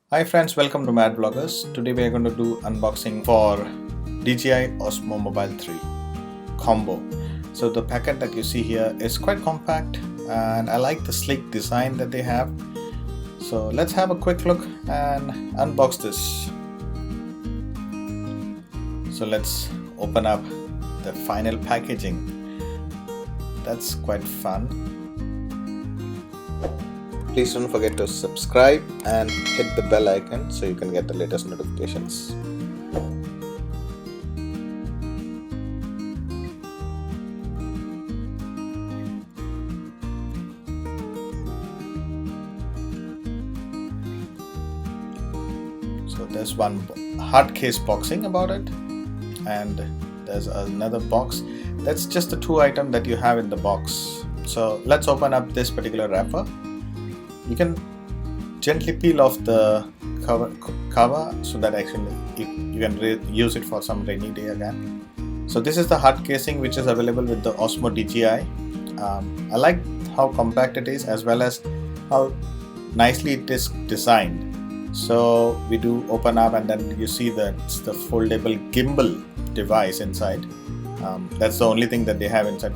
Hi friends, welcome to MADVloggers. Today we are going to do unboxing for DJI OSMO Mobile 3 combo. So the packet that you see here is quite compact and I like the sleek design that they have. So let's have a quick look and unbox this. So let's open up the final packaging. That's quite fun. Please don't forget to subscribe and hit the bell icon so you can get the latest notifications. So there's one hard case boxing about it, and there's another box. That's just the two items that you have in the box. So let's open up this particular wrapper. You can gently peel off the cover so that actually you can use it for some rainy day again. So this is the hard casing which is available with the OSMO DJI. I like how compact it is as well as how nicely it is designed. So we do open up and then you see that it's the foldable gimbal device inside. That's the only thing that they have inside.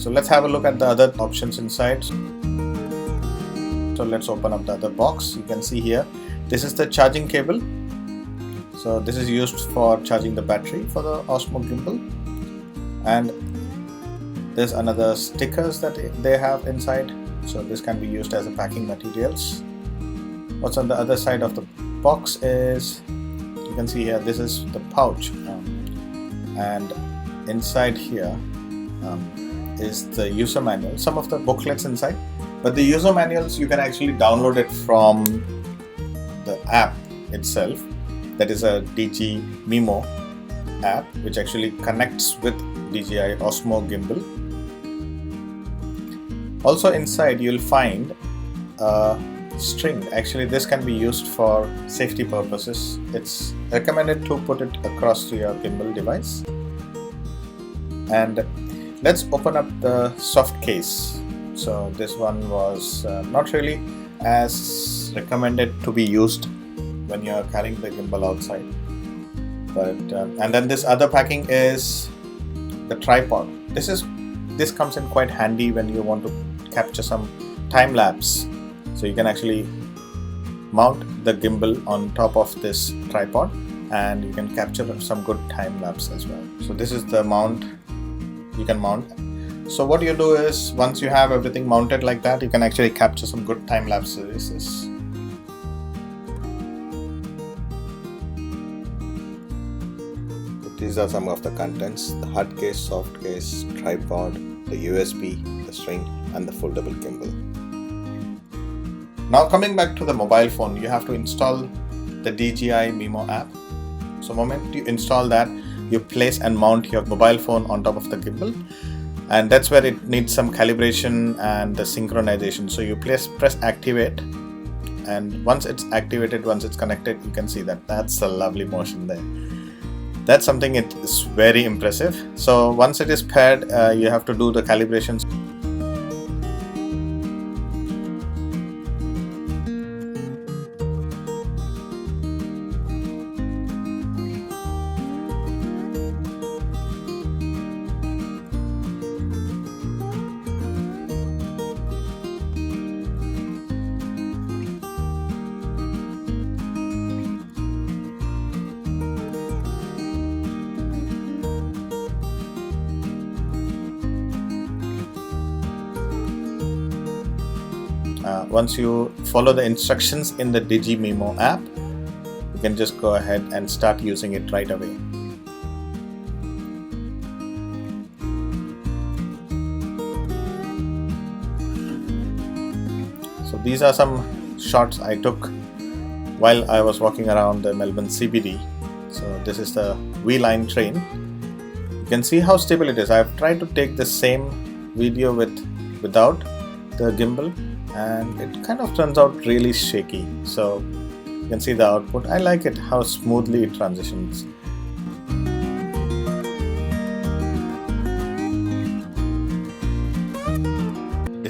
So let's have a look at the other options inside. So let's open up the other box. You can see here, this is the charging cable. So this is used for charging the battery for the OSMO gimbal. And there's another stickers that they have inside. So this can be used as a packing materials. What's on the other side of the box is, you can see here, this is the pouch. And inside here, is the user manual, some of the booklets inside, but the user manuals you can actually download it from the app itself. That is a DJI Mimo app which actually connects with DJI OSMO gimbal. Also inside you'll find a string. Actually this can be used for safety purposes. It's recommended to put it across to your gimbal device. And let's open up the soft case. So this one was not really as recommended to be used when you are carrying the gimbal outside. But and then this other packing is the tripod. This comes in quite handy when you want to capture some time lapse. So you can actually mount the gimbal on top of this tripod and you can capture some good time lapse as well. So this is the mount. You can mount. So what you do is, once you have everything mounted like that, you can actually capture some good time lapses. These are some of the contents: the hard case, soft case, tripod, the USB, the string, and the foldable gimbal. Now coming back to the mobile phone, you have to install the DJI Mimo app. So the moment you install that, you place and mount your mobile phone on top of the gimbal, and that's where it needs some calibration and the synchronization. So you press activate, and once it's activated, once it's connected, you can see that that's a lovely motion there. That's something it is very impressive. So once it is paired, you have to do the calibrations. Once you follow the instructions in the DJI Mimo app, you can just go ahead and start using it right away. So these are some shots I took while I was walking around the Melbourne CBD. So this is the V line train. You can see how stable it is. I've tried to take the same video without the gimbal, and it kind of turns out really shaky. So you can see the output. I like it how smoothly it transitions.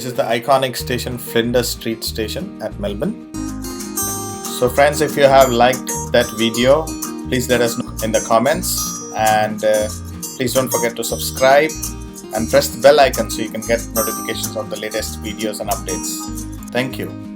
This is the iconic station, Flinders Street Station at Melbourne. So friends, if you have liked that video, please let us know in the comments, and please don't forget to subscribe and press the bell icon so you can get notifications of the latest videos and updates. Thank you.